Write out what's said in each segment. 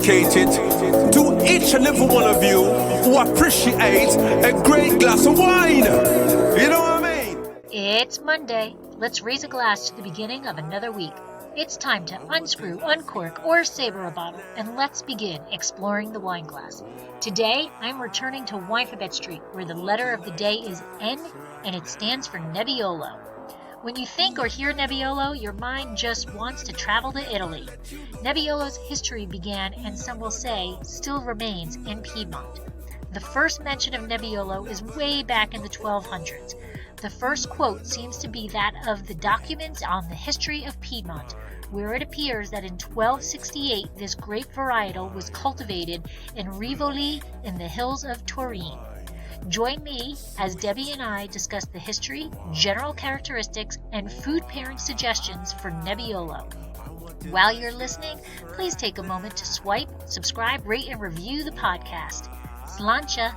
dedicated to each and every one of you who appreciate a great glass of wine. You know what I mean? It's Monday. Let's raise a glass to the beginning of another week. It's time to unscrew, uncork, or saber a bottle, and let's begin exploring the wine glass. Today, I'm returning to Winephabet Street, where the letter of the day is N, and it stands for Nebbiolo. When you think or hear Nebbiolo, your mind just wants to travel to Italy. Nebbiolo's history began, and some will say, still remains, in Piedmont. The first mention of Nebbiolo is way back in the 1200s. The first quote seems to be that of the documents on the History of Piedmont, where it appears that in 1268 this grape varietal was cultivated in Rivoli in the hills of Turin. Join me as Debbie and I discuss the history, general characteristics, and food pairing suggestions for Nebbiolo. While you're listening, please take a moment to swipe, subscribe, rate, and review the podcast. Slancha!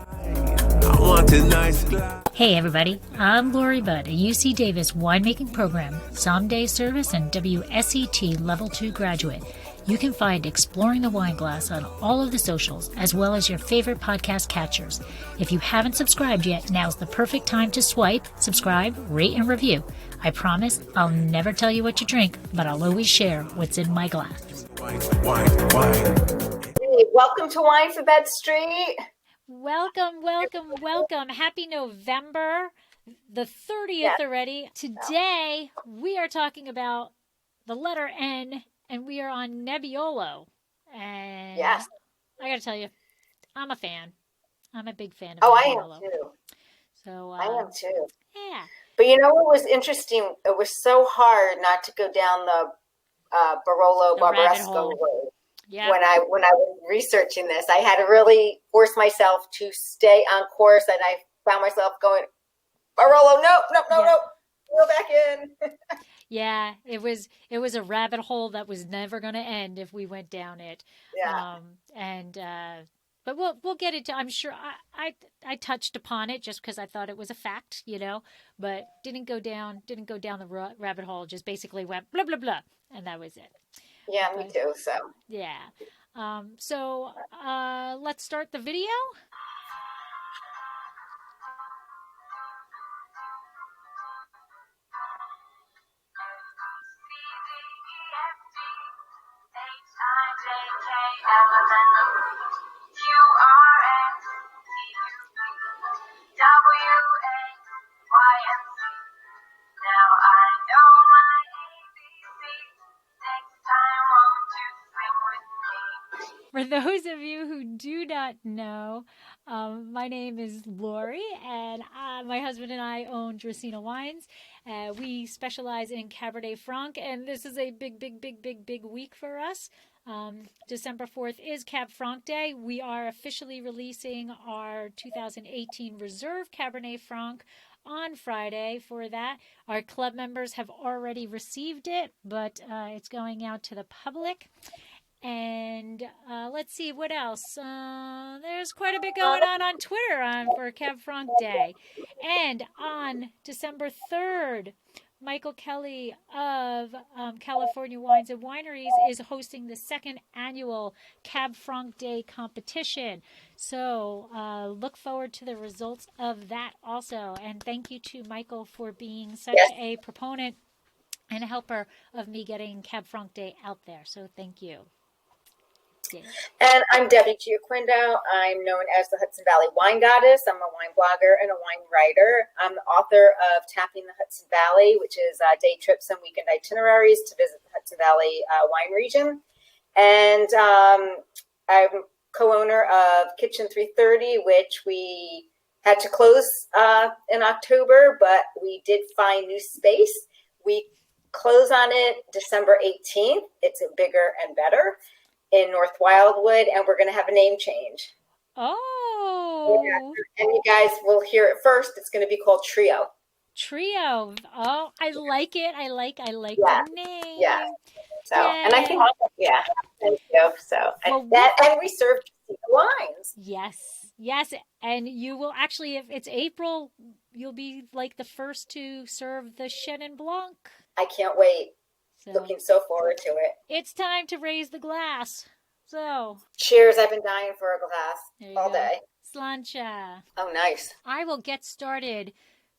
Hey everybody, I'm Lori Budd, a UC Davis winemaking program, someday service, and WSET Level 2 graduate. You can find Exploring the Wine Glass on all of the socials, as well as your favorite podcast catchers. If you haven't subscribed yet, now's the perfect time to swipe, subscribe, rate, and review. I promise I'll never tell you what to drink, but I'll always share what's in my glass. Hey, welcome to Winephabet Street. Welcome. Happy November, the 30th already. Today, we are talking about the letter N, and we are on Nebbiolo. And yes. I got to tell you, I'm a fan. I'm a big fan of I Nebbiolo. am too. So, I am too. Yeah. But you know what was interesting? It was so hard not to go down the Barolo Barbaresco road. Yeah. When I was researching this, I had to really force myself to stay on course, and I found myself going, Barolo, no, go back in. Yeah, it was a rabbit hole that was never going to end if we went down it. Yeah. But we'll get into. I'm sure I touched upon it just because I thought it was a fact, but didn't go down the rabbit hole. Just basically went blah blah blah, and that was it. Yeah, me too. So yeah. Let's start the video. For those of you who do not know, my name is Lori, and my husband and I own Dracaena Wines. We specialize in Cabernet Franc, and this is a big week for us. December 4th is Cab Franc Day. We are officially releasing our 2018 Reserve Cabernet Franc on Friday. For that, our club members have already received it, but it's going out to the public. And let's see, what else? There's quite a bit going on Twitter for Cab Franc Day. And on December 3rd, Michael Kelly of California Wines and Wineries is hosting the second annual Cab Franc Day competition. So look forward to the results of that also. And thank you to Michael for being such a proponent and a helper of me getting Cab Franc Day out there. So thank you. And I'm Debbie Giaquindo. I'm known as the Hudson Valley Wine Goddess. I'm a wine blogger and a wine writer. I'm the author of Tapping the Hudson Valley, which is day trips and weekend itineraries to visit the Hudson Valley wine region. And I'm co-owner of Kitchen 330, which we had to close in October, but we did find new space. We close on it December 18th. It's a bigger and better in North Wildwood, and we're going to have a name change. Oh. Yeah. And you guys will hear it first. It's going to be called Trio. Trio. Oh, I like it. I like the name. Yeah. So, and I think, thank you. So, and we serve wines. Yes. And you will actually, if it's April, you'll be like the first to serve the Chenin Blanc. I can't wait. So, looking so forward to it. It's time to raise the glass. So, cheers. I've been dying for a glass all go. day. Slancha. Oh, nice. I will get started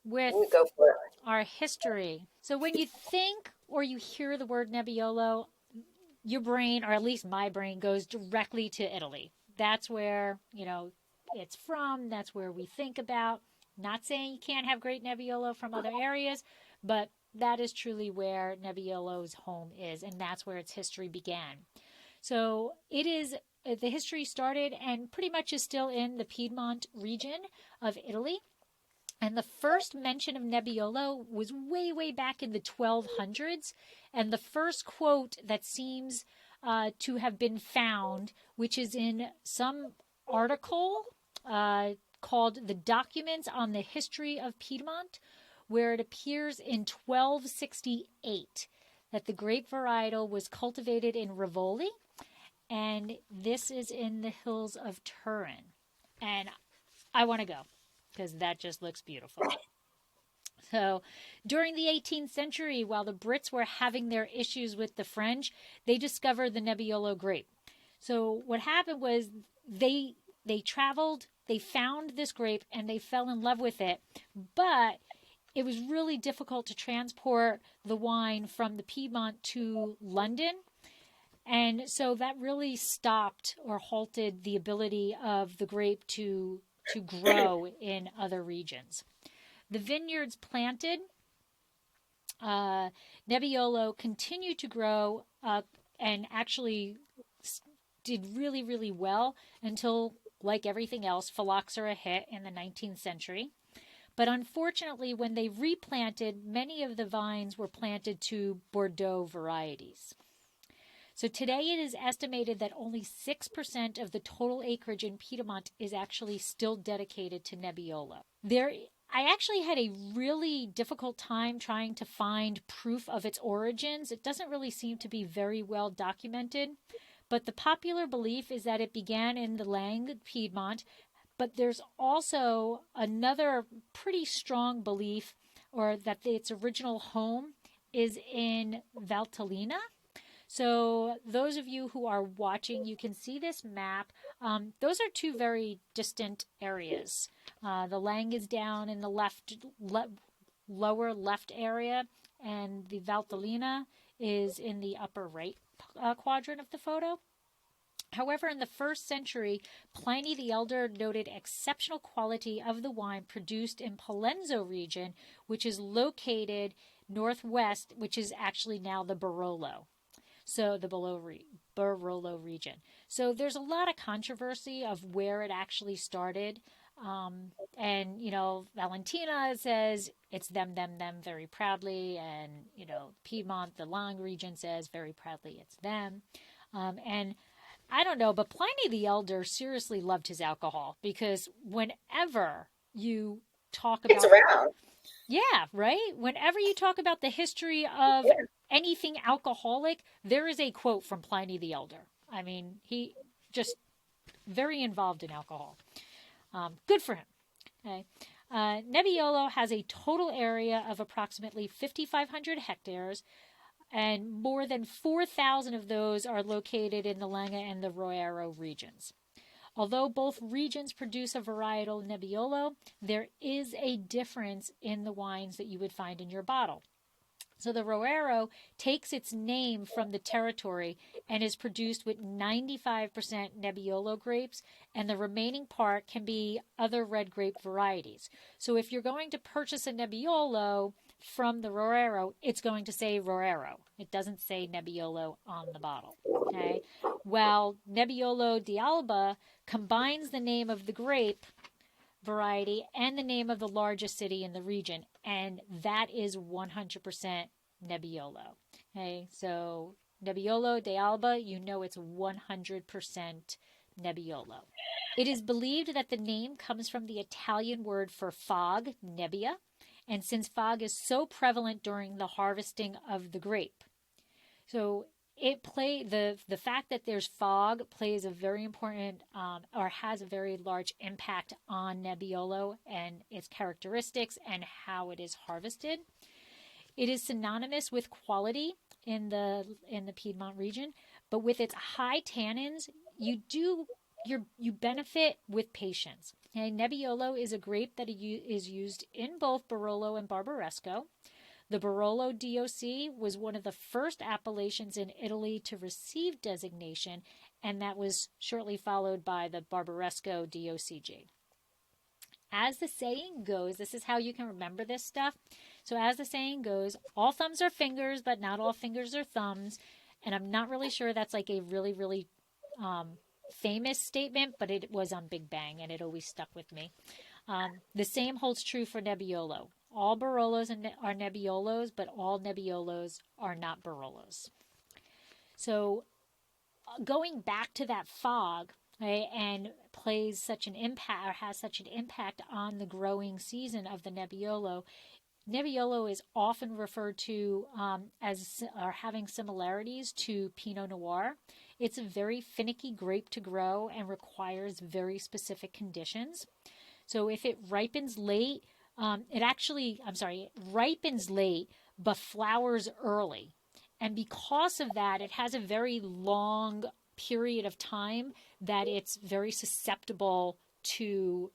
with Go for it. our history. So when you think or you hear the word Nebbiolo, your brain, or at least my brain, goes directly to Italy. That's where, it's from. That's where we think about. Not saying you can't have great Nebbiolo from other areas, but that is truly where Nebbiolo's home is, and that's where its history began. So the history started and pretty much is still in the Piedmont region of Italy. And the first mention of Nebbiolo was way, way back in the 1200s. And the first quote that seems to have been found, which is in some article called The Documents on the History of Piedmont, where it appears in 1268 that the grape varietal was cultivated in Rivoli. And this is in the hills of Turin. And I want to go, because that just looks beautiful. So during the 18th century, while the Brits were having their issues with the French, they discovered the Nebbiolo grape. So what happened was they traveled, they found this grape, and they fell in love with it. But it was really difficult to transport the wine from the Piedmont to London. And so that really stopped or halted the ability of the grape to grow in other regions. The vineyards planted, Nebbiolo continued to grow and actually did really, really well until, like everything else, phylloxera hit in the 19th century. But unfortunately, when they replanted, many of the vines were planted to Bordeaux varieties. So today it is estimated that only 6% of the total acreage in Piedmont is actually still dedicated to Nebbiolo. I actually had a really difficult time trying to find proof of its origins. It doesn't really seem to be very well documented, but the popular belief is that it began in the Lang, Piedmont, but there's also another pretty strong belief, or that its original home is in Valtellina. So those of you who are watching, you can see this map. Those are two very distant areas. The Lang is down in the lower left area, and the Valtellina is in the upper right quadrant of the photo. However, in the 1st century, Pliny the Elder noted exceptional quality of the wine produced in Palenzo region, which is located northwest, which is actually now the Barolo. So the Barolo region. So there's a lot of controversy of where it actually started. And, Valentina says it's them very proudly. And, Piedmont, the Lang region says very proudly it's them. And I don't know, but Pliny the Elder seriously loved his alcohol, because whenever you talk about... It's around. Yeah, right? Whenever you talk about the history of anything alcoholic, there is a quote from Pliny the Elder. I mean, he just very involved in alcohol. Good for him. Okay. Nebbiolo has a total area of approximately 5,500 hectares, and more than 4,000 of those are located in the Langa and the Roero regions. Although both regions produce a varietal Nebbiolo, there is a difference in the wines that you would find in your bottle. So the Roero takes its name from the territory and is produced with 95% Nebbiolo grapes, and the remaining part can be other red grape varieties. So if you're going to purchase a Nebbiolo from the Roero, it's going to say Roero. It doesn't say Nebbiolo on the bottle. Okay? While Nebbiolo d'Alba combines the name of the grape variety and the name of the largest city in the region, and that is 100% Nebbiolo. Okay, so Nebbiolo d'Alba, it's 100% Nebbiolo. It is believed that the name comes from the Italian word for fog, nebbia, and since fog is so prevalent during the harvesting of the grape. So the fact that there's fog plays a very important or has a very large impact on Nebbiolo and its characteristics and how it is harvested. It is synonymous with quality. in the Piedmont region, but with its high tannins, you benefit with patience. Okay? Nebbiolo is a grape that is used in both Barolo and Barbaresco. The Barolo DOC was one of the first appellations in Italy to receive designation, and that was shortly followed by the Barbaresco DOCG. As the saying goes, this is how you can remember this stuff. So as the saying goes, all thumbs are fingers, but not all fingers are thumbs. And I'm not really sure that's like a really, really famous statement, but it was on Big Bang, and it always stuck with me. The same holds true for Nebbiolo. All Barolos are Nebbiolos, but all Nebbiolos are not Barolos. So going back to that fog, right, and plays such an impact, or has such an impact on the growing season of the Nebbiolo. Nebbiolo is often referred to as or having similarities to Pinot Noir. It's a very finicky grape to grow and requires very specific conditions. So if it ripens late, it ripens late, but flowers early. And because of that, it has a very long period of time that it's very susceptible to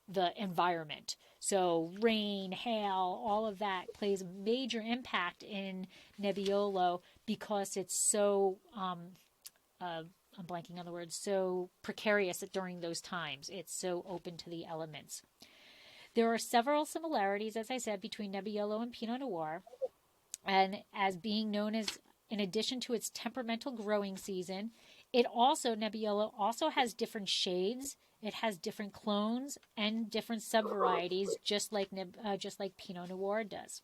the environment. So rain, hail, all of that plays a major impact in Nebbiolo because it's so, I'm blanking on the word, so precarious during those times. It's so open to the elements. There are several similarities, as I said, between Nebbiolo and Pinot Noir. And as being known as, in addition to its temperamental growing season, Nebbiolo also has different shades. It has different clones and different subvarieties, just like Pinot Noir does.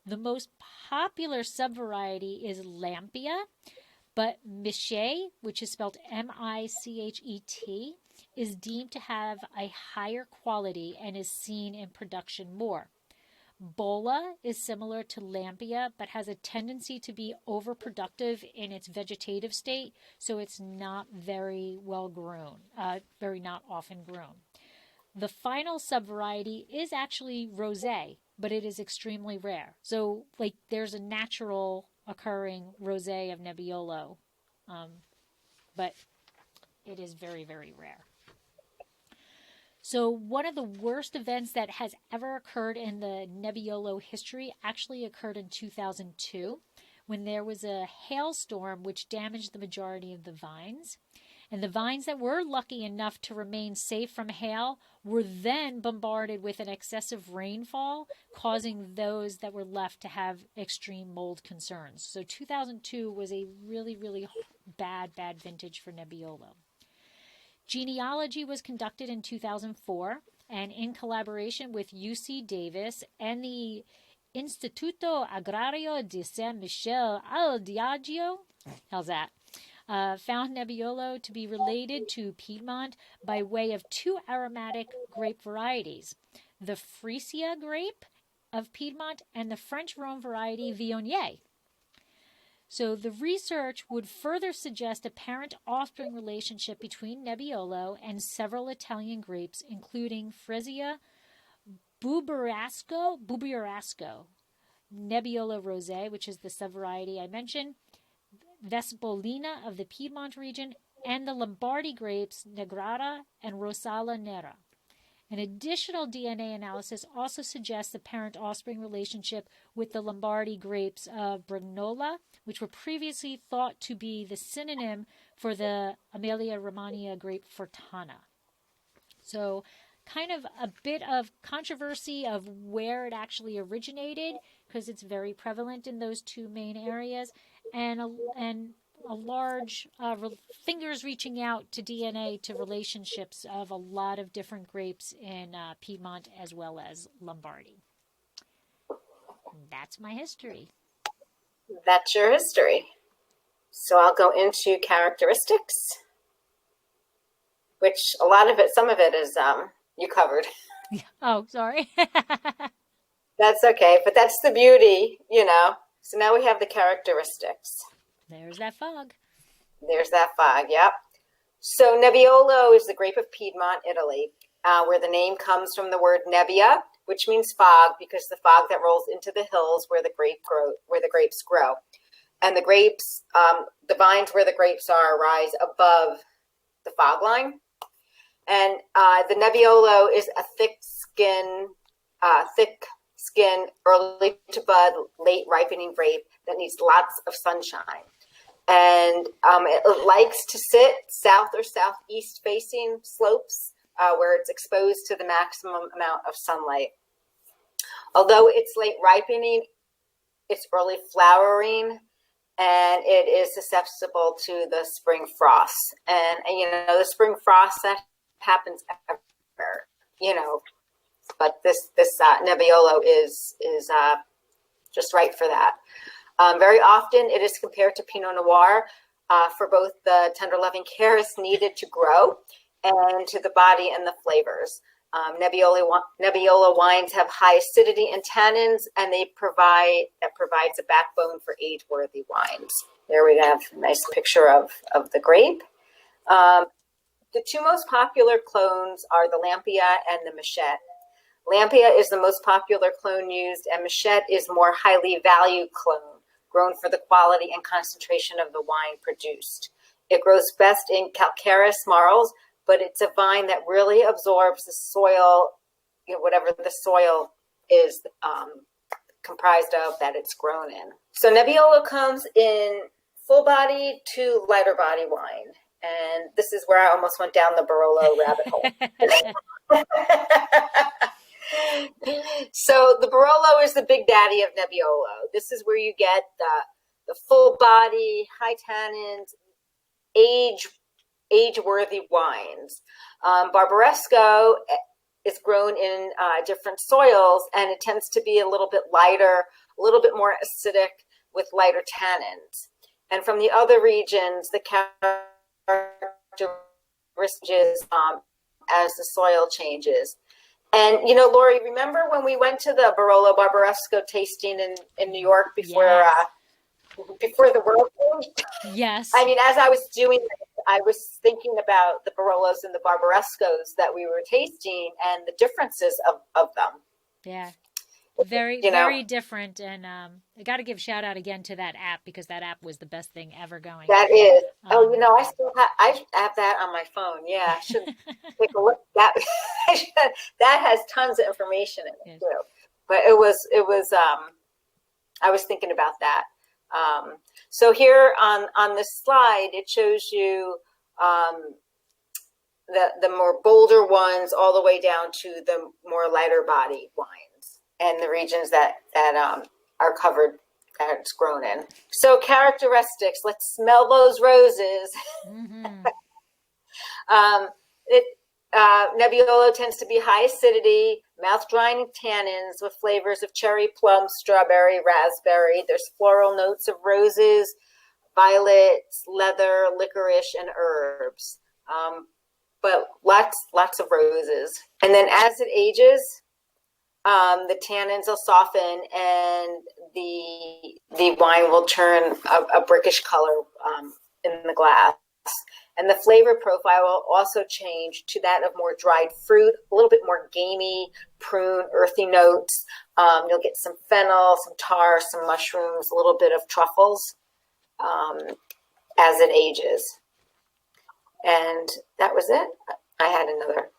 The most popular subvariety is Lampia, but Michet, which is spelled Michet, is deemed to have a higher quality and is seen in production more. Bola is similar to Lampia, but has a tendency to be overproductive in its vegetative state, so it's not very well grown, not often grown. The final subvariety is actually Rosé, but it is extremely rare. So, there's a natural occurring Rosé of Nebbiolo, but it is very, very rare. So one of the worst events that has ever occurred in the Nebbiolo history actually occurred in 2002 when there was a hailstorm which damaged the majority of the vines. And the vines that were lucky enough to remain safe from hail were then bombarded with an excessive rainfall, causing those that were left to have extreme mold concerns. So 2002 was a really, really bad vintage for Nebbiolo. Genealogy was conducted in 2004, and in collaboration with UC Davis and the Istituto Agrario di San Michele al Diagio, how's that? Found Nebbiolo to be related to Piedmont by way of two aromatic grape varieties, the Freesia grape of Piedmont and the French Rhone variety Viognier. So the research would further suggest a parent-offspring relationship between Nebbiolo and several Italian grapes, including Fresia, Buberasco, Nebbiolo Rosé, which is the subvariety I mentioned, Vespolina of the Piedmont region, and the Lombardy grapes Negrata and Rosala Nera. An additional DNA analysis also suggests a parent-offspring relationship with the Lombardy grapes of Brignola, which were previously thought to be the synonym for the Emilia-Romagna grape Fortana. So kind of a bit of controversy of where it actually originated, because it's very prevalent in those two main areas, and a large fingers reaching out to DNA to relationships of a lot of different grapes in Piedmont as well as Lombardy. That's my history. That's your history. So I'll go into characteristics, which some of it is you covered. Oh, sorry. That's okay, but that's the beauty, So now we have the characteristics. There's that fog. Yep. So Nebbiolo is the grape of Piedmont, Italy, where the name comes from the word nebbia, which means fog, because the fog that rolls into the hills where the grapes grow. And the grapes, the vines where the grapes are rise above the fog line. And the Nebbiolo is a thick skin, early to bud, late ripening grape that needs lots of sunshine. And it likes to sit south or southeast facing slopes where it's exposed to the maximum amount of sunlight. Although it's late ripening, it's early flowering, and it is susceptible to the spring frosts. And the spring frost, that happens everywhere, but this Nebbiolo is just right for that. Very often it is compared to Pinot Noir for both the tender loving care is needed to grow and to the body and the flavors. Nebbiolo wines have high acidity and tannins, and that provides a backbone for age-worthy wines. There we have a nice picture of the grape. The two most popular clones are the Lampia and the Machette. Lampia is the most popular clone used, and Machette is more highly valued clone, grown for the quality and concentration of the wine produced. It grows best in calcareous marls, but it's a vine that really absorbs the soil, whatever the soil is comprised of that it's grown in. So Nebbiolo comes in full body to lighter body wine. And this is where I almost went down the Barolo rabbit hole. So the Barolo is the big daddy of Nebbiolo. This is where you get the full body, high tannins, age-worthy wines. Barbaresco is grown in different soils, and it tends to be a little bit lighter, a little bit more acidic with lighter tannins. And from the other regions, the characteristics as the soil changes. And, Lori, remember when we went to the Barolo Barbaresco tasting in New York before before the world changed? Yes. I mean, as I was doing this, I was thinking about the Barolos and the Barbarescos that we were tasting and the differences of them. Yeah. Very different. And I got to give shout out again to that app, because that app was the best thing ever going. That is. I have that on my phone. Yeah, I should take a look. That has tons of information in it too. But it was. I was thinking about that. So here on this slide, it shows you the more bolder ones all the way down to the more lighter body wines and the regions that are covered, that it's grown in. So characteristics, let's smell those roses. Mm-hmm. Nebbiolo tends to be high acidity, mouth-drying tannins with flavors of cherry, plum, strawberry, raspberry. There's floral notes of roses, violets, leather, licorice, and herbs. But lots of roses. And then as it ages, the tannins will soften and the wine will turn a brickish color in the glass. And the flavor profile will also change to that of more dried fruit, a little bit more gamey, prune, earthy notes. You'll get some fennel, some tar, some mushrooms, a little bit of truffles as it ages. And that was it. I had another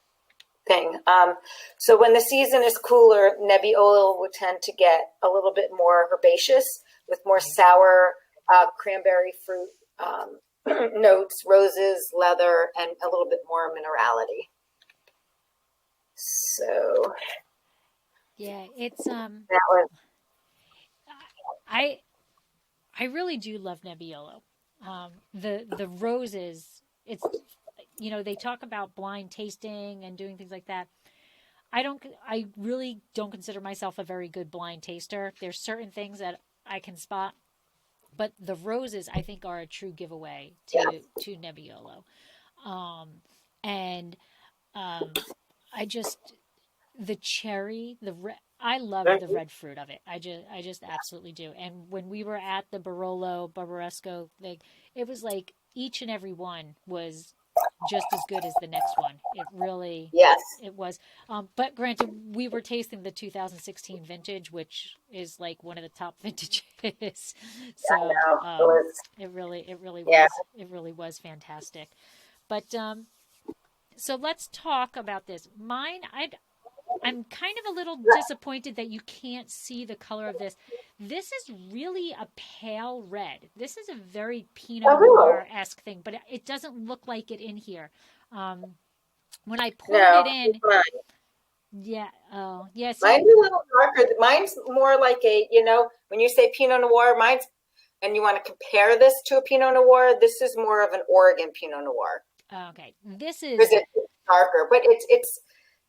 thing. So when the season is cooler, Nebbiolo will tend to get a little bit more herbaceous with more sour cranberry fruit notes, roses, leather, and a little bit more minerality. So yeah, it's that was. I really do love Nebbiolo. The roses, it's, they talk about blind tasting and doing things like that. I really don't consider myself a very good blind taster. There's certain things that I can spot, but the roses, I think, are a true giveaway to Nebbiolo. I just, the cherry, I love the red fruit of it. I just absolutely do. And when we were at the Barolo Barbaresco thing, it was like each and every one was just as good as the next one. It really, Yes. it was. But granted, we were tasting the 2016 vintage, which is like one of the top vintages. So know. It was, it really yeah. it really was fantastic. But so let's talk about this. Mine, I'm kind of a little disappointed that you can't see the color of this. This is really a pale red. This is a very Pinot Noir-esque thing, but it doesn't look like it in here. When I poured it in, yeah, oh, yeah. See, Mine's a little darker. Mine's more like a, when you say Pinot Noir, and you want to compare this to a Pinot Noir, this is more of an Oregon Pinot Noir. Okay, this is because it's darker, but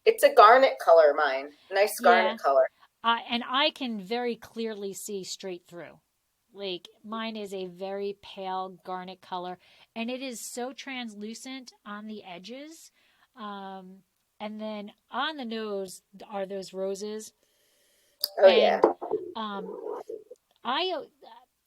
it's a garnet color. Mine, nice garnet color. And I can very clearly see straight through. Like mine is a very pale garnet color, and it is so translucent on the edges. And then on the nose are those roses. Oh, yeah.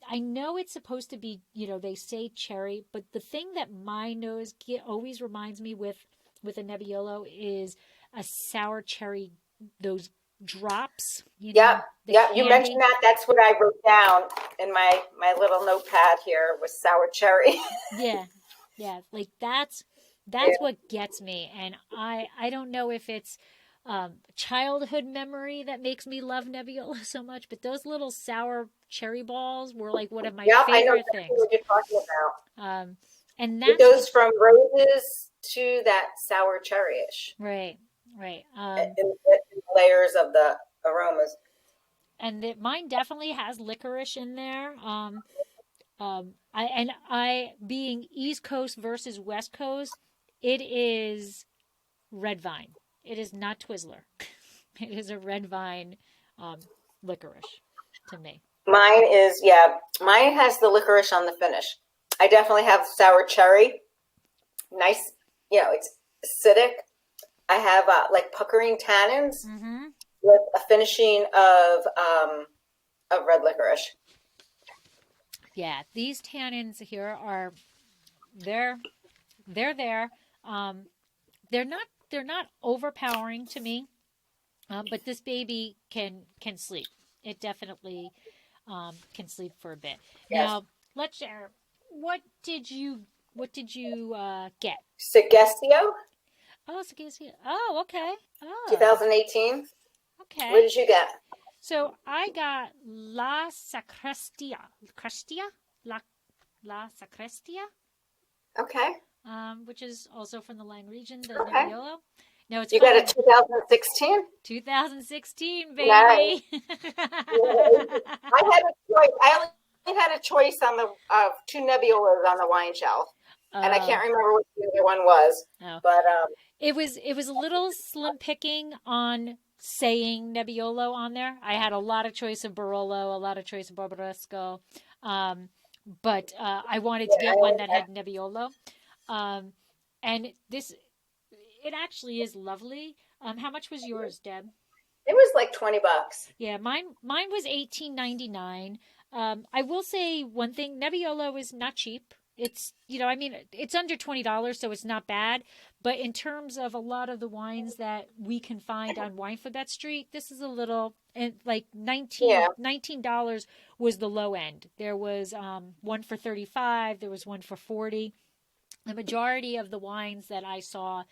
I know it's supposed to be, they say cherry, but the thing that my nose always reminds me with a Nebbiolo is a sour cherry, those drops. Yeah. You mentioned that. That's what I wrote down in my little notepad here was sour cherry. Yeah. Like that's what gets me. And I don't know if it's childhood memory that makes me love Nebbiolo so much, but those little sour cherry balls were like one of my favorite things. What you're talking about. And that goes from roses to that sour cherry-ish. Right. In layers of the aromas. And mine definitely has licorice in there. I being East Coast versus West Coast, it is red vine. It is not Twizzler. It is a red vine licorice to me. Mine has the licorice on the finish. I definitely have sour cherry. Nice, it's acidic. I have like puckering tannins with a finishing of red licorice. Yeah, these tannins here are they're there. They're not overpowering to me, but this baby can sleep. It definitely can sleep for a bit. Yes. Now let's share. What did you get? Secretia. Oh, Secretia. Oh, okay. Oh. 2018. Okay. What did you get? So I got La Secretia. La Secretia. Okay. Which is also from the Lang region, the Nebbiolo. No, it's you got a 2016. 2016, baby. Nice. I had a choice. I only had a choice on the two Nebbiolos on the wine shelf, and I can't remember what the other one was. Oh. But it was a little slim picking on saying Nebbiolo on there. I had a lot of choice of Barolo, a lot of choice of Barbaresco, but I wanted to get one that had Nebbiolo. And it actually is lovely. How much was yours, Deb? It was like $20. Yeah, mine was $18.99. I will say one thing: Nebbiolo is not cheap. It's it's under $20, so it's not bad. But in terms of a lot of the wines that we can find on Winephabet Street, this is a little, and like $19 was the low end. There was one for $35. There was one for $40. The majority of the wines that I saw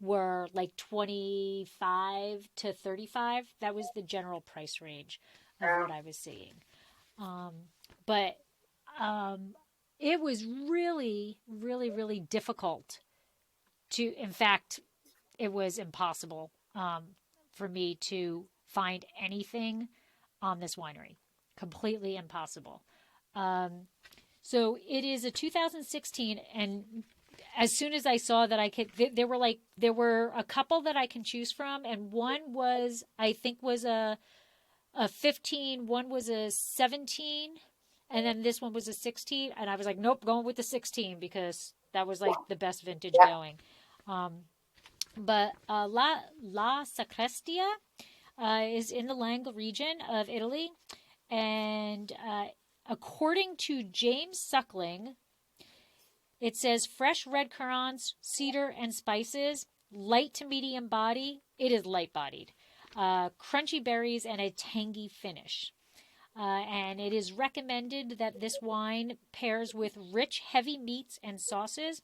were like $25 to $35. That was the general price range of what I was seeing. But it was really, really, really difficult to, in fact, it was impossible for me to find anything on this winery. Completely impossible. So it is a 2016, and as soon as I saw that I could, there were a couple that I can choose from, and one was, I think, was a 15, one was a 17, and then this one was a 16, and I was like, nope, going with the 16 because that was like the best vintage going. But La Secretia is in the Lang region of Italy, and according to James Suckling, It says fresh red currants, cedar, and spices, light to medium body. It is light-bodied. Crunchy berries and a tangy finish. And it is recommended that this wine pairs with rich, heavy meats and sauces,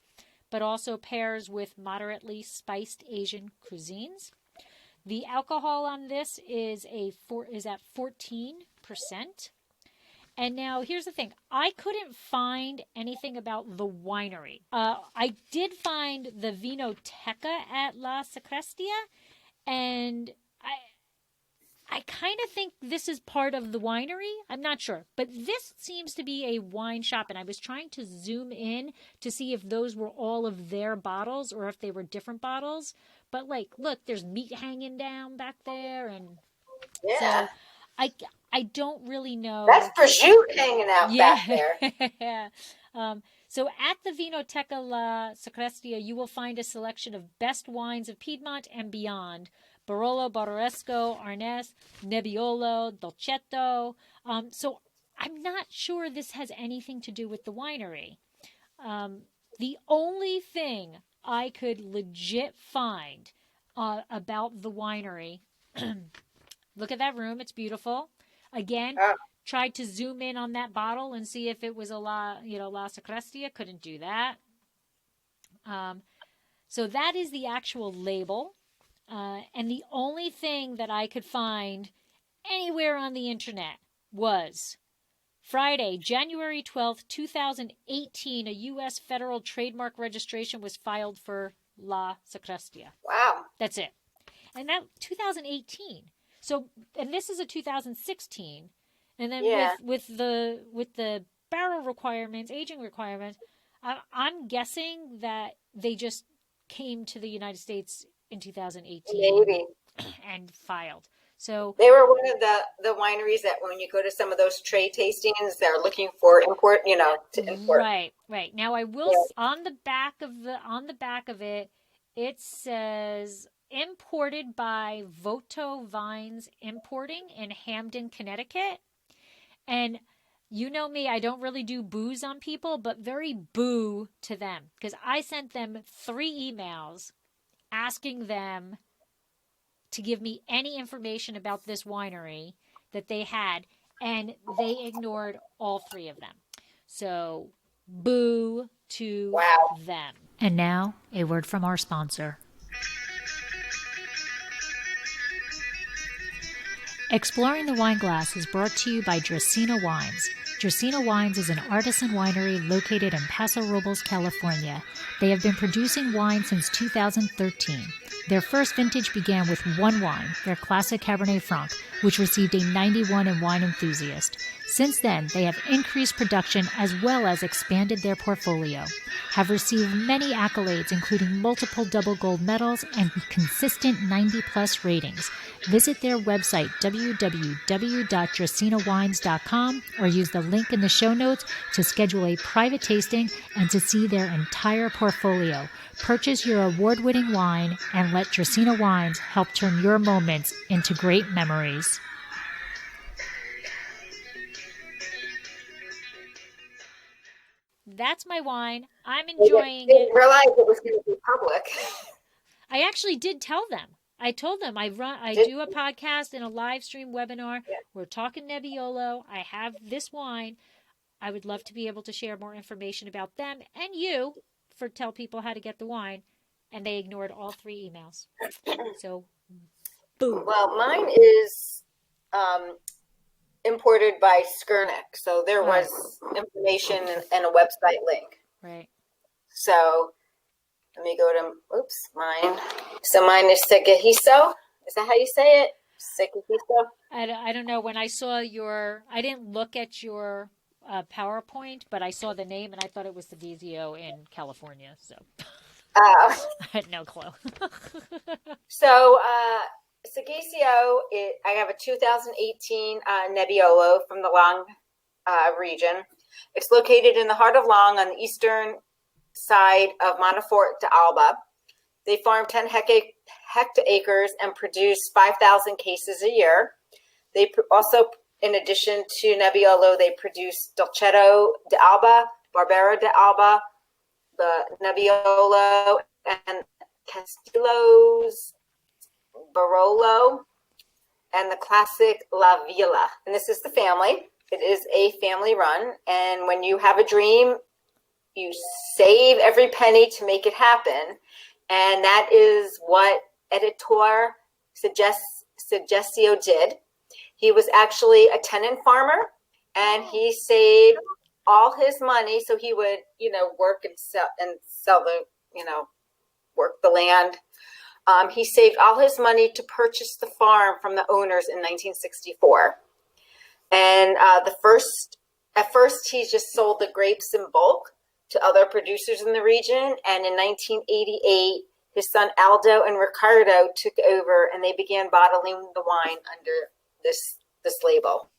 but also pairs with moderately spiced Asian cuisines. The alcohol on this is at 14%. And now here's the thing. I couldn't find anything about the winery. I did find the Vinoteca at La Secretia, and I kind of think this is part of the winery. I'm not sure. But this seems to be a wine shop, and I was trying to zoom in to see if those were all of their bottles or if they were different bottles. But, like, look, there's meat hanging down back there, and Yeah. so I don't really know. That's prosciutto hanging out back there. Yeah. So at the Vinoteca La Secretia, you will find a selection of best wines of Piedmont and beyond. Barolo, Barbaresco, Arnese, Nebbiolo, Dolcetto. So I'm not sure this has anything to do with the winery. The only thing I could legit find about the winery, look at that room. It's beautiful. Again, tried to zoom in on that bottle and see if it was a La Secretia. Couldn't do that. So that is the actual label. And the only thing that I could find anywhere on the internet was Friday, January 12th, 2018, a U.S. federal trademark registration was filed for La Secretia. Wow. That's it. And that 2018. So, and this is a 2016. And then with the barrel requirements, aging requirements, I'm guessing that they just came to the United States in 2018 Maybe. And filed. So they were one of the wineries that when you go to some of those trade tastings, they're looking for import, to import. Right. Now I will on the back of it, it says imported by Voto Vines Importing in Hamden, Connecticut. And you know me, I don't really do booze on people, but very boo to them because I sent them 3 emails asking them to give me any information about this winery that they had, and they ignored all 3 of them. So, boo to them. And now, a word from our sponsor. Exploring the Wineglass is brought to you by Dracaena Wines. Dracaena Wines is an artisan winery located in Paso Robles, California. They have been producing wine since 2013. Their first vintage began with one wine, their classic Cabernet Franc, which received a 91 in Wine Enthusiast. Since then, they have increased production as well as expanded their portfolio, have received many accolades including multiple double gold medals and consistent 90-plus ratings. Visit their website, www.dracaenawines.com, or use the link in the show notes to schedule a private tasting and to see their entire portfolio. Purchase your award-winning wine and let Dracaena Wines help turn your moments into great memories. That's my wine. I'm enjoying it. Didn't realize it was going to be public. I actually did tell them. I told them I do a podcast and a live stream webinar. Yeah. We're talking Nebbiolo. I have this wine. I would love to be able to share more information about them and you for tell people how to get the wine. And they ignored all 3 emails. So, boom. Well, mine is imported by Skurnik. So there was information and a website link. Right. So let me go to, mine. So mine is Secretia. Is that how you say it? Secretia? I don't know. When I saw I didn't look at your PowerPoint, but I saw the name and I thought it was Secretia in California. So I had no clue. So Secretia, I have a 2018 Nebbiolo from the Long region. It's located in the heart of Long on the eastern side of Montefiore d'Alba. They farm 10 hectares and produce 5,000 cases a year. They also, in addition to Nebbiolo, they produce Dolcetto d'Alba, Barbera d'Alba, the Nebbiolo and Castillo's Barolo, and the classic La Villa. And this is the family. It is a family run. And when you have a dream, you save every penny to make it happen. And that is what Editor Suggestio did. He was actually a tenant farmer, and he saved all his money. So he would, work and sell the, work the land. He saved all his money to purchase the farm from the owners in 1964. And at first, he just sold the grapes in bulk to other producers in the region. And in 1988, his son Aldo and Ricardo took over, and they began bottling the wine under this label.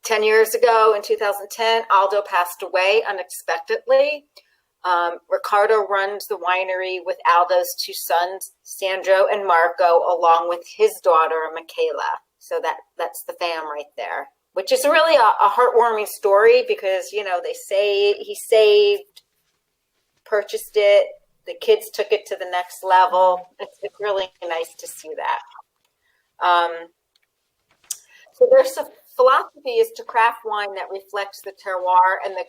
10 years ago, in 2010, Aldo passed away unexpectedly. Ricardo runs the winery with Aldo's two sons, Sandro and Marco, along with his daughter, Michaela. So that's the fam right there, which is really a heartwarming story because, they say he saved, purchased it, the kids took it to the next level. It's really nice to see that. So their philosophy is to craft wine that reflects the terroir and the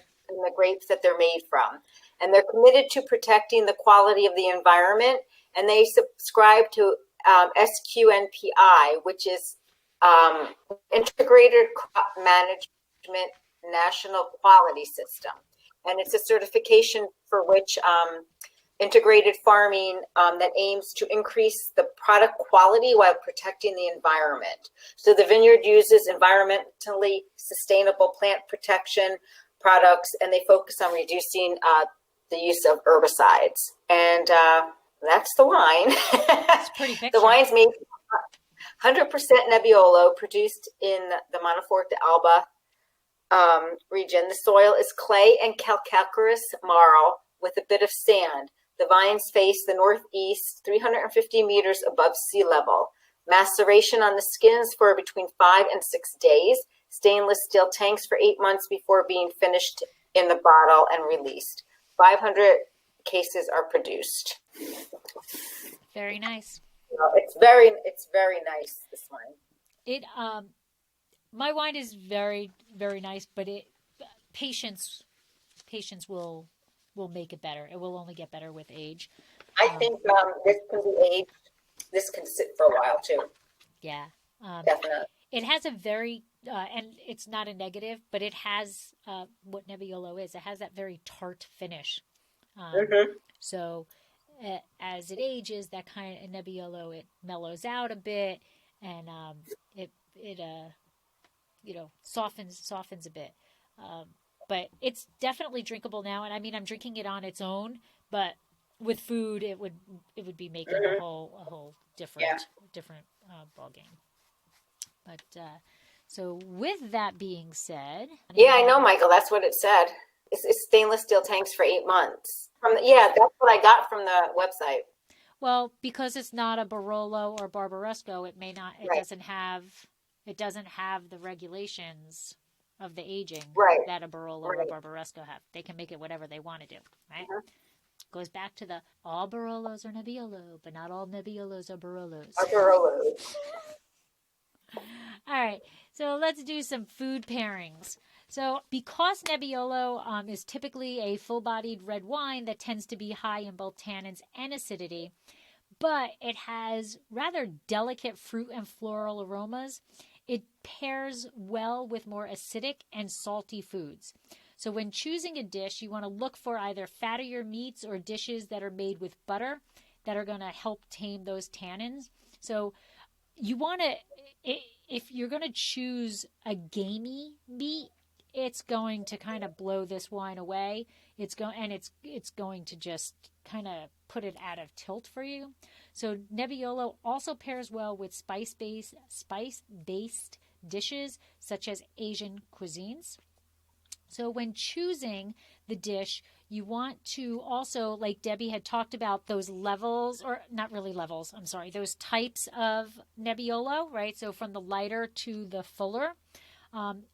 grapes that they're made from. And they're committed to protecting the quality of the environment. And they subscribe to SQNPI, which is Integrated Crop Management National Quality System. And it's a certification for which integrated farming that aims to increase the product quality while protecting the environment. So the vineyard uses environmentally sustainable plant protection products, and they focus on reducing the use of herbicides. And that's the wine. That's pretty picture. The wine's made 100% Nebbiolo, produced in the Monteforte Alba region. The soil is clay and calcareous marl with a bit of sand. The vines face the northeast, 350 meters above sea level. Maceration on the skins for between 5 and 6 days. Stainless steel tanks for 8 months before being finished in the bottle and released. 500 cases are produced. Very nice. It's very nice, this wine. My wine is very, very nice, but patience will make it better. It will only get better with age. I think this can be aged. This can sit for a while too. Yeah, definitely. It has a very and it's not a negative, but it has what Nebbiolo is. It has that very tart finish. So as it ages, that kind of Nebbiolo, it mellows out a bit, and it softens a bit. But it's definitely drinkable now, and I mean I'm drinking it on its own, but with food it would be making a whole different ball game. But so with that being said, I know, Michael. That's what it said. It's stainless steel tanks for 8 months. That's what I got from the website. Well, because it's not a Barolo or Barbaresco, it may not. It Right. doesn't have the regulations of the aging that a Barolo or Barbaresco have. They can make it whatever they want to do, right? Goes back to the all Barolos are Nebbiolo, but not all Nebbiolos are Barolos. All right, so let's do some food pairings. So because Nebbiolo is typically a full-bodied red wine that tends to be high in both tannins and acidity, but it has rather delicate fruit and floral aromas, it pairs well with more acidic and salty foods. So when choosing a dish, you want to look for either fattier meats or dishes that are made with butter that are going to help tame those tannins. So you want to, if you're going to choose a gamey meat, it's going to kind of blow this wine away. It's going to just kind of put it out of tilt for you. So Nebbiolo also pairs well with spice-based dishes such as Asian cuisines. So when choosing the dish, you want to also, like Debbie had talked about, those levels, or not really levels, I'm sorry, those types of Nebbiolo, right? So from the lighter to the fuller.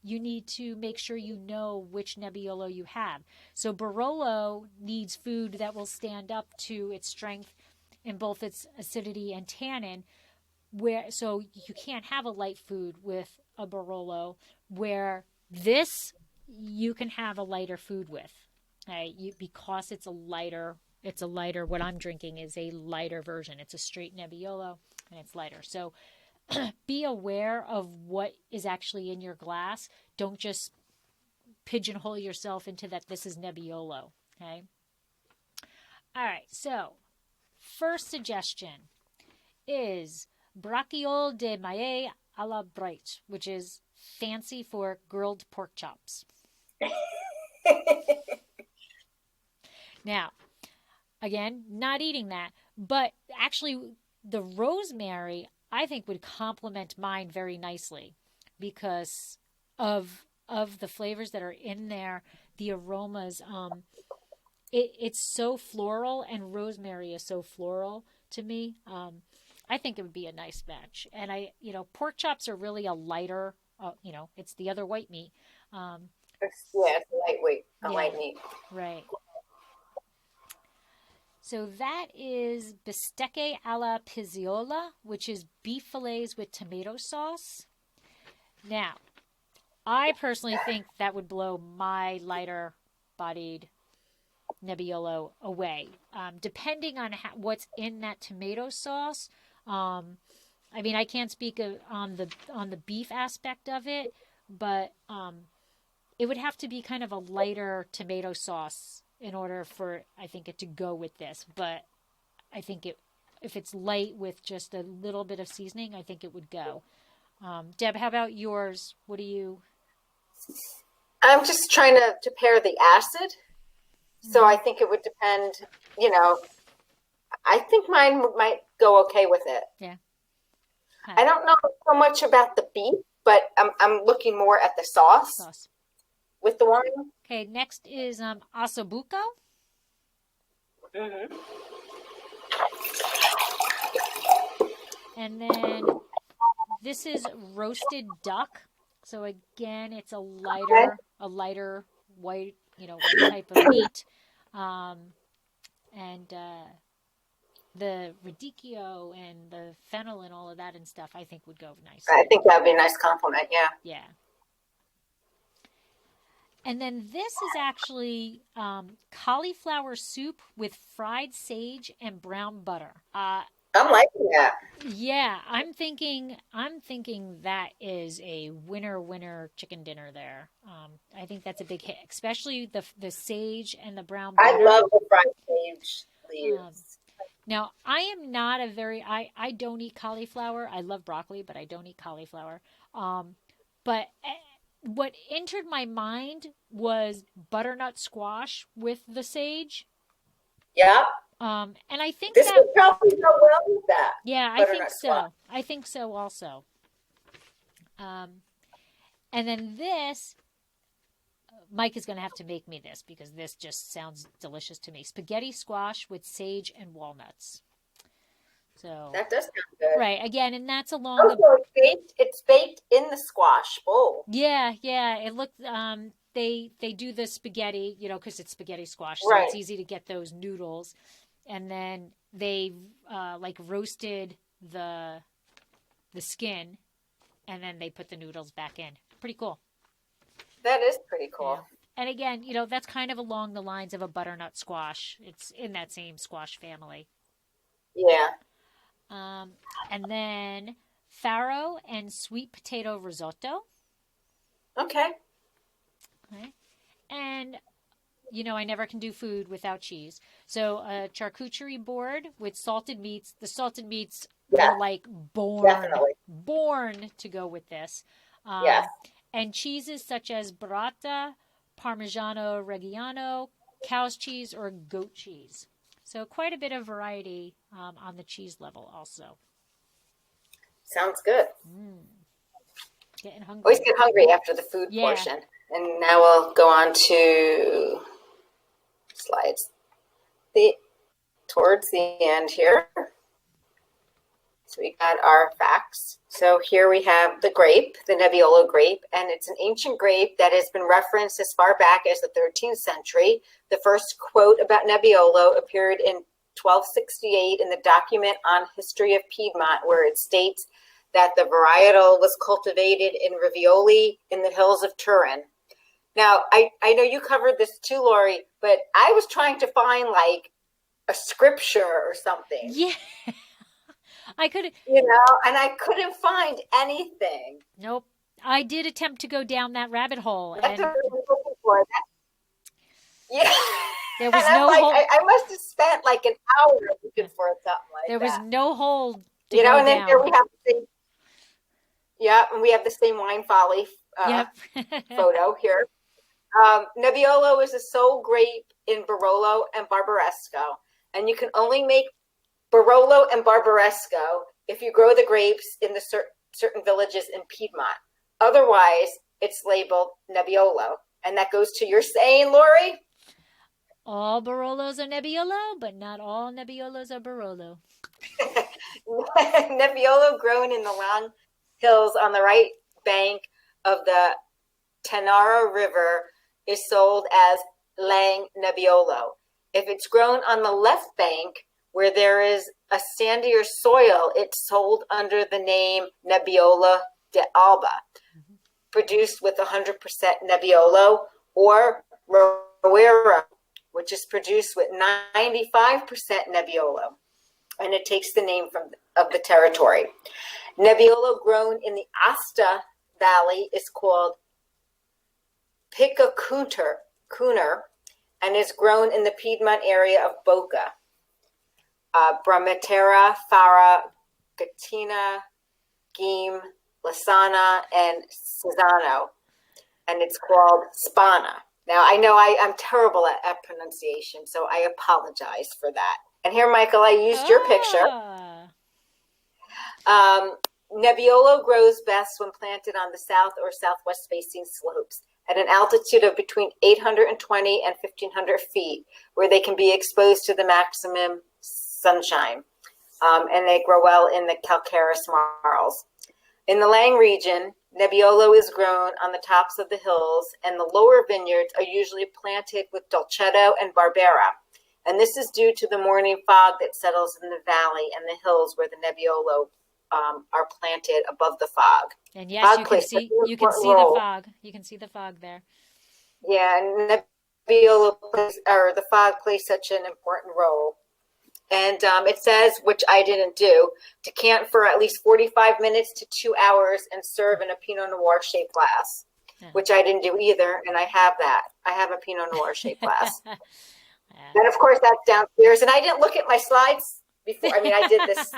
you need to make sure you know which Nebbiolo you have. So Barolo needs food that will stand up to its strength in both its acidity and tannin, so you can't have a light food with a Barolo, where this you can have a lighter food with, right? Because it's a lighter. What I'm drinking is a lighter version. It's a straight Nebbiolo, and it's lighter. So be aware of what is actually in your glass. Don't just pigeonhole yourself into that this is Nebbiolo, okay? All right, so first suggestion is braciole de maillet à la bright, which is fancy for grilled pork chops. Now, again, not eating that, but actually the rosemary I think would complement mine very nicely because of the flavors that are in there, the aromas. It's so floral, and rosemary is so floral to me. I think it would be a nice match. And pork chops are really a lighter, it's the other white meat. It's lightweight, light meat. Right. So that is bistecche alla pizziola, which is beef fillets with tomato sauce. Now, I personally think that would blow my lighter-bodied Nebbiolo away. Depending on what's in that tomato sauce, I can't speak on the beef aspect of it, but it would have to be kind of a lighter tomato sauce in order for, I think, it to go with this. But I think if it's light with just a little bit of seasoning, I think it would go. Deb, how about yours? What do you... I'm just trying to pair the acid. So I think it would depend, I think mine might go okay with it. Yeah. I don't know so much about the beef, but I'm looking more at the sauce. With the wine. Okay, next is ossobuco. Mm-hmm. And then this is roasted duck. So again, it's a lighter white, white type of meat. And the radicchio and the fennel and all of that and stuff, I think would go nice. I think that would be a nice compliment, yeah. Yeah. And then this is actually cauliflower soup with fried sage and brown butter. I'm liking that. Yeah, I'm thinking that is a winner chicken dinner there. I think that's a big hit, especially the sage and the brown butter. I love the fried sage leaves. Now, I am not I don't eat cauliflower. I love broccoli, but I don't eat cauliflower. But what entered my mind was butternut squash with the sage. Yeah. And I think this would probably go well with that. Yeah, I think so. Squash. I think so also. And then this, Mike is going to have to make me this because this just sounds delicious to me. Spaghetti squash with sage and walnuts. So that does sound good. Right. Again, and that's along it's baked in the squash bowl. Yeah. It looked they do the spaghetti, because it's spaghetti squash, so It's easy to get those noodles. And then they roasted the skin, and then they put the noodles back in. Pretty cool. That is pretty cool. Yeah. And again, that's kind of along the lines of a butternut squash. It's in that same squash family. Yeah. And then farro and sweet potato risotto. Okay. And, I never can do food without cheese. So a charcuterie board with salted meats. The salted meats are born to go with this. Yes. And cheeses such as burrata, Parmigiano Reggiano, cow's cheese, or goat cheese. So quite a bit of variety on the cheese level also. Sounds good. Getting hungry. Always get hungry after the food portion. And now we'll go on to slides towards the end here. So we got our facts. So here we have the grape, the Nebbiolo grape, and it's an ancient grape that has been referenced as far back as the 13th century. The first quote about Nebbiolo appeared in 1268 in the document on History of Piedmont, where it states that the varietal was cultivated in Rivoli in the hills of Turin. Now, I know you covered this too, Lori, but I was trying to find like a scripture or something. Yeah. I could, and I couldn't find anything. nope. I did attempt to go down that rabbit hole, That's and what I was looking for. Yeah. there was And I'm no like, hole. I must have spent like an hour looking for something like There was that. no hole to go And then down. here we have the same, and we have the same Wine Folly Yep. photo here. Nebbiolo is a sole grape in Barolo and Barbaresco, and you can only make Barolo and Barbaresco if you grow the grapes in the certain villages in Piedmont. Otherwise, it's labeled Nebbiolo, and that goes to your saying, Lori. All Barolos are Nebbiolo, but not all Nebbiolos are Barolo. Nebbiolo grown in the long hills on the right bank of the Tanaro River is sold as Lang Nebbiolo. If it's grown on the left bank, where there is a sandier soil, it's sold under the name Nebbiolo de Alba, produced with 100% Nebbiolo, or Roero, which is produced with 95% Nebbiolo, and it takes the name of the territory. Nebbiolo grown in the Asta Valley is called Picacunter, and is grown in the Piedmont area of Boca, Bramatera, Fara, Gattina, Guim, Lasana, and Cesano, and it's called Spana. Now, I know I'm terrible at pronunciation, so I apologize for that. And here, Michael, I used your picture. Nebbiolo grows best when planted on the south or southwest facing slopes at an altitude of between 820 and 1,500 feet, where they can be exposed to the maximum sunshine, and they grow well in the calcareous marls. In the Lang region, Nebbiolo is grown on the tops of the hills, and the lower vineyards are usually planted with Dolcetto and Barbera. And this is due to the morning fog that settles in the valley and the hills where the Nebbiolo are planted above the fog. And yes, you can see the fog. You can see the fog there. Yeah, and Nebbiolo the fog plays such an important role. And it says, which I didn't do, decant for at least 45 minutes to 2 hours and serve in a Pinot Noir shaped glass, which I didn't do either. And I have that. I have a Pinot Noir shaped glass. And of course, that's downstairs. And I didn't look at my slides before. I mean, I did this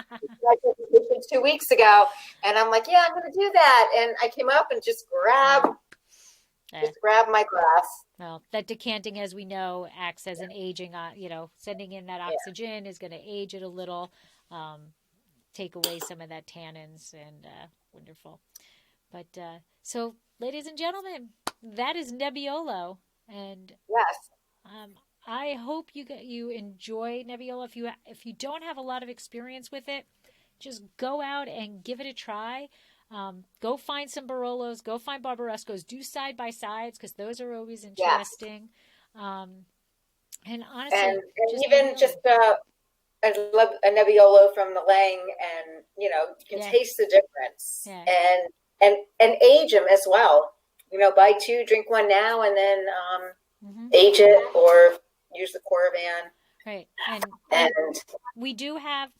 2 weeks ago. And I'm like, yeah, I'm going to do that. And I came up and just grabbed my glass. Well, that decanting, as we know, acts as an aging, sending in that oxygen is going to age it a little, take away some of that tannins, and wonderful. But so, ladies and gentlemen, that is Nebbiolo, and yes, I hope you enjoy Nebbiolo. If you don't have a lot of experience with it, just go out and give it a try. Go find some Barolos, go find Barbarescos, do side by sides, because those are always interesting. Yes. And honestly, and even just I love a Nebbiolo from the Lang, and you can taste the difference, and age them as well. Buy two, drink one now, and then age it or use the Coravan. Right, and we do have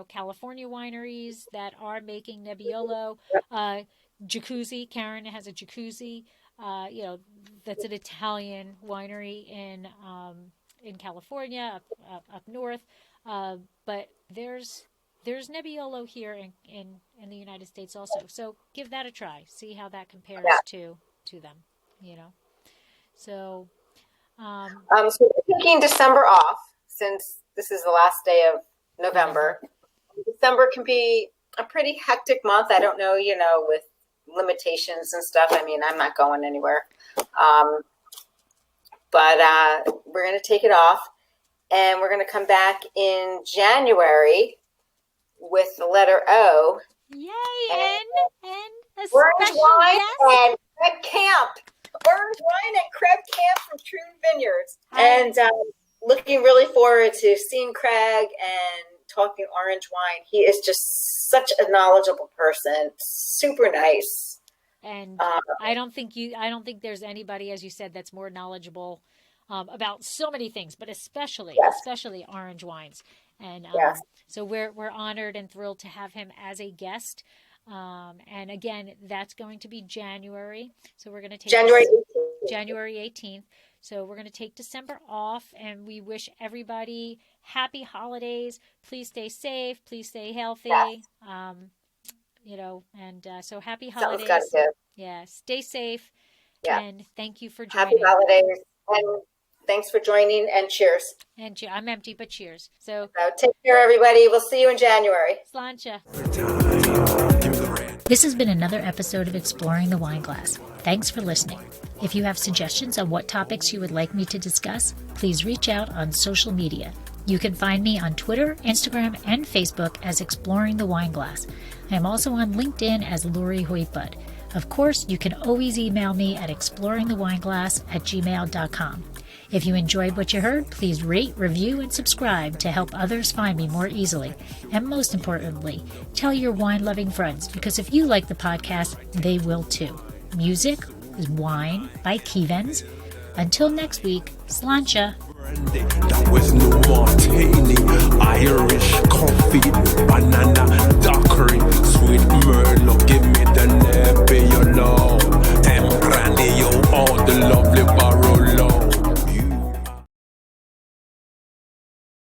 California wineries that are making Nebbiolo. Jacuzzi, Karen has a Jacuzzi. That's an Italian winery in California, up north. But there's Nebbiolo here in the United States also. So give that a try. See how that compares to them. So. So we're taking December off since this is the last day of November. December can be a pretty hectic month. I don't know, with limitations and stuff. I mean, I'm not going anywhere. But we're going to take it off, and we're going to come back in January with the letter O. Yay! And a Orange special wine guest. and Craig Camp. Orange wine and Craig Camp from Turin Vineyards. And looking really forward to seeing Craig and talking orange wine. He is just such a knowledgeable person. Super nice. And I don't think there's anybody, as you said, that's more knowledgeable about so many things, but especially orange wines. And so we're honored and thrilled to have him as a guest. And again, that's going to be January. So we're going to take January 18th. So we're going to take December off, and we wish everybody happy holidays. Please stay safe. Please stay healthy. Yes. So happy holidays. Something's got to do. Yeah, stay safe. Yeah. And thank you for joining. Happy holidays. And thanks for joining, and cheers. And I'm empty, but cheers. So take care, everybody. We'll see you in January. Sláinte. This has been another episode of Exploring the Wineglass. Thanks for listening. If you have suggestions on what topics you would like me to discuss, please reach out on social media. You can find me on Twitter, Instagram, and Facebook as Exploring the Wineglass. I am also on LinkedIn as Lori Hoytbud. Of course, you can always email me at exploringthewineglass@gmail.com. If you enjoyed what you heard, please rate, review, and subscribe to help others find me more easily. And most importantly, tell your wine-loving friends, because if you like the podcast, they will too. Music is Wine by Kevens. Until next week, sláinte. That was no martini, Irish coffee, banana, daiquiri, sweet Merlot, give me